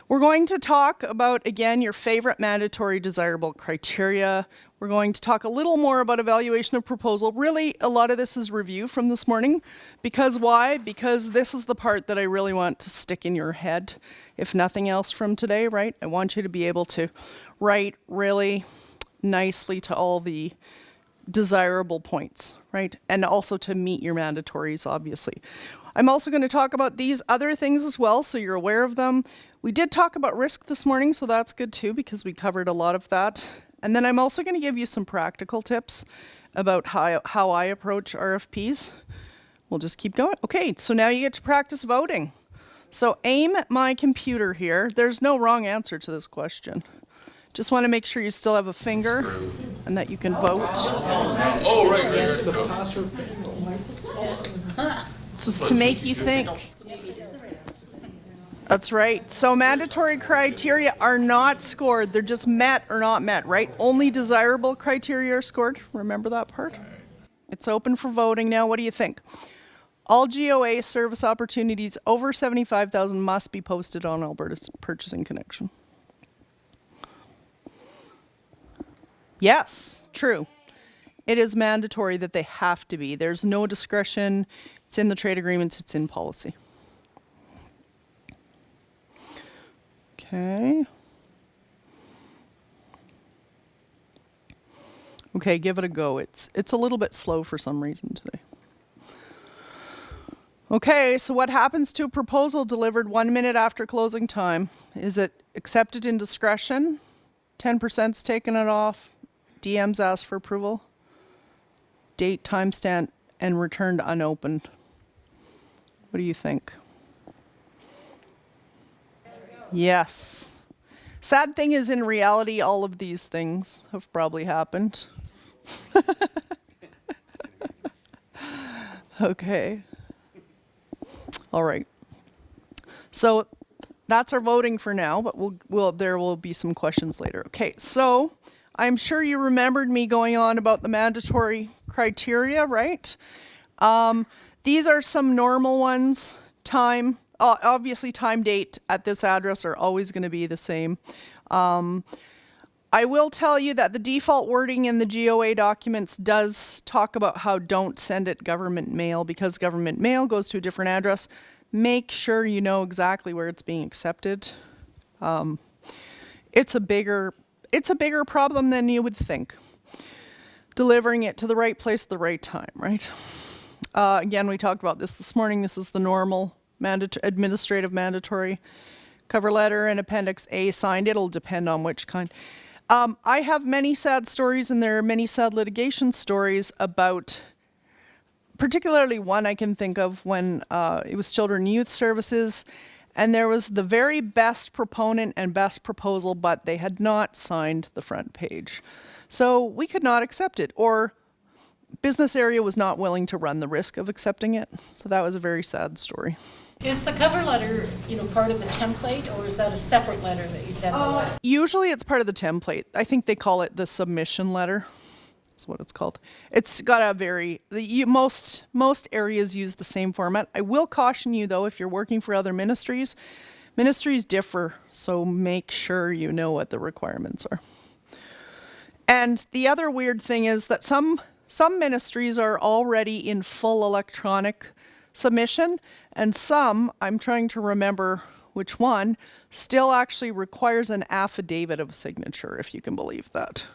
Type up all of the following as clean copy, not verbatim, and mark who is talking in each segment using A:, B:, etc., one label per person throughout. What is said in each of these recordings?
A: We're going to talk about, again, your favorite mandatory desirable criteria. We're going to talk a little more about evaluation of proposal. Really, a lot of this is review from this morning. Because why? Because this is the part that I really want to stick in your head, if nothing else from today, right? I want you to be able to write really nicely to all the desirable points, right? And also to meet your mandatories, obviously. I'm also going to talk about these other things as well, so you're aware of them. We did talk about risk this morning, so that's good too, because we covered a lot of that. And then I'm also going to give you some practical tips about how I approach RFPs. We'll just keep going. Okay, so now you get to practice voting. So aim at my computer here. There's no wrong answer to this question. Just want to make sure you still have a finger and that you can vote.
B: Oh, right.
A: This was to make you think. That's right. So mandatory criteria are not scored. They're just met or not met, right? Only desirable criteria are scored. Remember that part? It's open for voting now. What do you think? All GOA service opportunities over 75,000 must be posted on Alberta's Purchasing Connection. Yes, true. It is mandatory that they have to be. There's no discretion. It's in the trade agreements. It's in policy. Okay. Okay, give it a go. It's a little bit slow for some reason today. Okay, so what happens to a proposal delivered 1 minute after closing time? Is it accepted in discretion? 10%'s taken it off. DM's asked for approval. Date, timestamp, and returned unopened. What do you think? Yes. Sad thing is, in reality, all of these things have probably happened. Okay. All right. So that's our voting for now, but there will be some questions later. Okay, so I'm sure you remembered me going on about the mandatory criteria, right? These are some normal ones. Time. Obviously, time, date at this address are always going to be the same. I will tell you that the default wording in the GOA documents does talk about how don't send it government mail, because government mail goes to a different address. Make sure you know exactly where it's being accepted. It's a bigger problem than you would think. Delivering it to the right place at the right time, right? Again, we talked about this morning. This is the normal administrative mandatory cover letter and Appendix A signed. It'll depend on which kind. I have many sad stories, and there are many sad litigation stories about, particularly one I can think of when it was Children and Youth Services, and there was the very best proponent and best proposal, but they had not signed the front page. So we could not accept it, or business area was not willing to run the risk of accepting it. So that was a very sad story.
C: Is the cover letter, part of the template, or is that a separate letter that you send?
A: Usually it's part of the template. I think they call it the submission letter. That's what it's called. It's got a most areas use the same format. I will caution you, though, if you're working for other ministries differ, so make sure you know what the requirements are. And the other weird thing is that some ministries are already in full electronic submission, and some, I'm trying to remember which one, still actually requires an affidavit of signature, if you can believe that.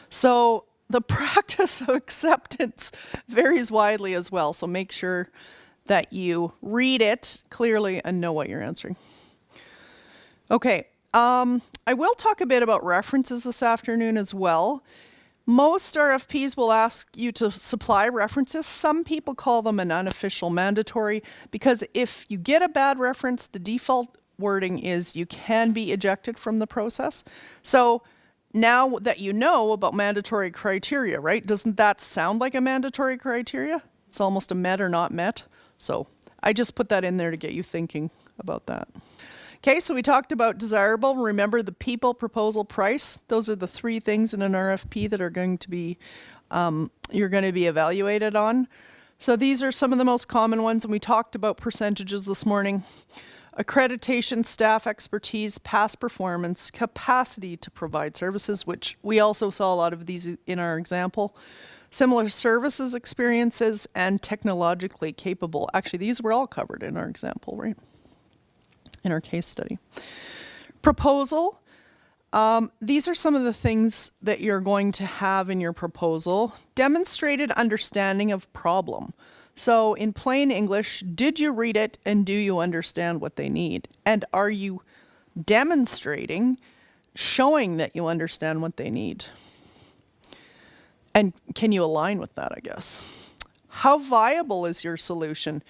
A: So the practice of acceptance varies widely as well, so make sure that you read it clearly and know what you're answering. Okay, I will talk a bit about references this afternoon as well. Most RFPs will ask you to supply references. Some people call them an unofficial mandatory, because if you get a bad reference, the default wording is you can be ejected from the process. So now that you know about mandatory criteria, right? Doesn't that sound like a mandatory criteria? It's almost a met or not met. So I just put that in there to get you thinking about that. Okay, so we talked about desirable. Remember the people, proposal, price. Those are the three things in an RFP that are going to be, you're going to be evaluated on. So these are some of the most common ones, and we talked about percentages this morning. accreditation, staff expertise, past performance, capacity to provide services, which we also saw a lot of these in our example, similar services experiences, and technologically capable. Actually, these were all covered in our example, right? In our case study. Proposal. These are some of the things that you're going to have in your proposal. Demonstrated understanding of problem. So in plain English, did you read it and do you understand what they need? And are you demonstrating, showing that you understand what they need? And can you align with that, I guess? How viable is your solution?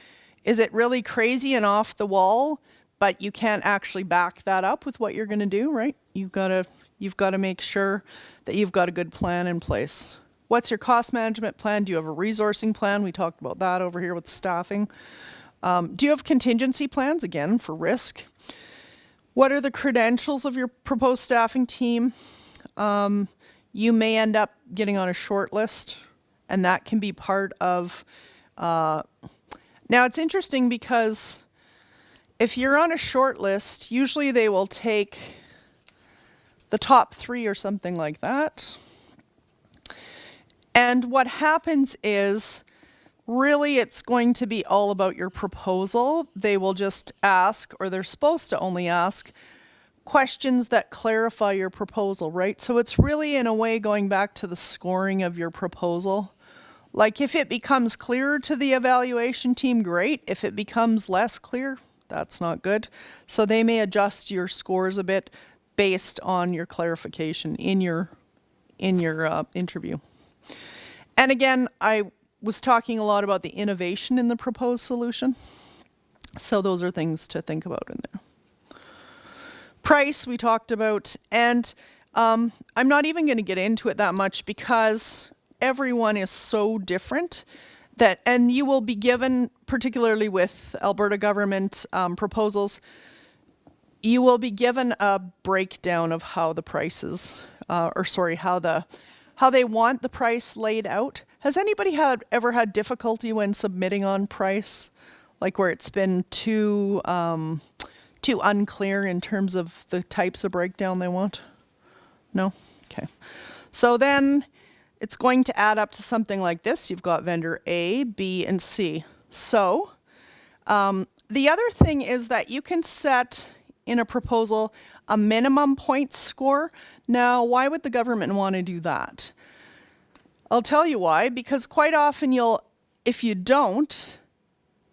A: Is it really crazy and off the wall, but you can't actually back that up with what you're going to do, right? You've got to make sure that you've got a good plan in place. What's your cost management plan? Do you have a resourcing plan? We talked about that over here with staffing. Do you have contingency plans, again, for risk? What are the credentials of your proposed staffing team? You may end up getting on a short list, and that can be part of... Now, it's interesting because if you're on a short list, usually they will take the top 3 or something like that. And what happens is, really, it's going to be all about your proposal. They will just ask, or they're supposed to only ask, questions that clarify your proposal, right? So it's really, in a way, going back to the scoring of your proposal. Like, if it becomes clearer to the evaluation team, great. If it becomes less clear, that's not good. So they may adjust your scores a bit based on your clarification in your interview. And again, I was talking a lot about the innovation in the proposed solution. So those are things to think about in there. Price, we talked about. And I'm not even going to get into it that much because everyone is so different that, and you will be given, particularly with Alberta government proposals, you will be given a breakdown of how the prices, how they want the price laid out. Has anybody ever had difficulty when submitting on price? Like where it's been too unclear in terms of the types of breakdown they want? No? Okay. So then it's going to add up to something like this. You've got vendor A, B, and C. So the other thing is that you can set in a proposal a minimum point score. Now, why would the government want to do that? I'll tell you why, because quite often if you don't,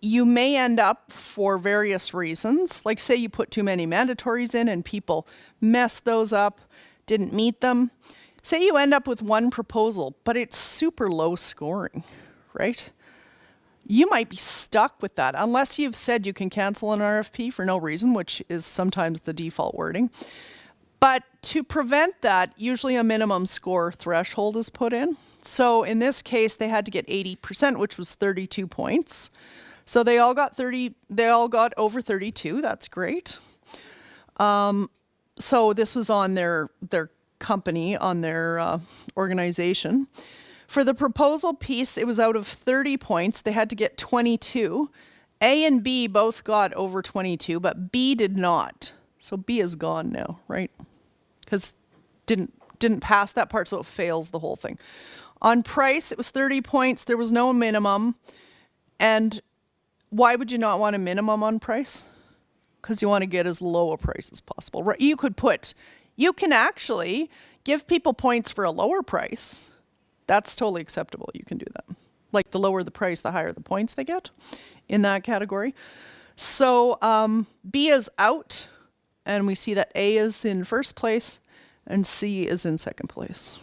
A: you may end up, for various reasons, like say you put too many mandatories in and people messed those up, didn't meet them. Say you end up with one proposal, but it's super low scoring, right? You might be stuck with that unless you've said you can cancel an RFP for no reason, which is sometimes the default wording. But to prevent that, usually a minimum score threshold is put in. So in this case, they had to get 80%, which was 32 points. So they all got over 32. That's great. So this was on their company, on their organization. For the proposal piece, it was out of 30 points. They had to get 22. A and B both got over 22, but B did not. So B is gone now, right? Because didn't pass that part, so it fails the whole thing. On price, it was 30 points. There was no minimum. And why would you not want a minimum on price? Because you want to get as low a price as possible, right? You can actually give people points for a lower price. That's totally acceptable. You can do that. Like the lower the price, the higher the points they get in that category. So B is out, and we see that A is in first place and C is in second place.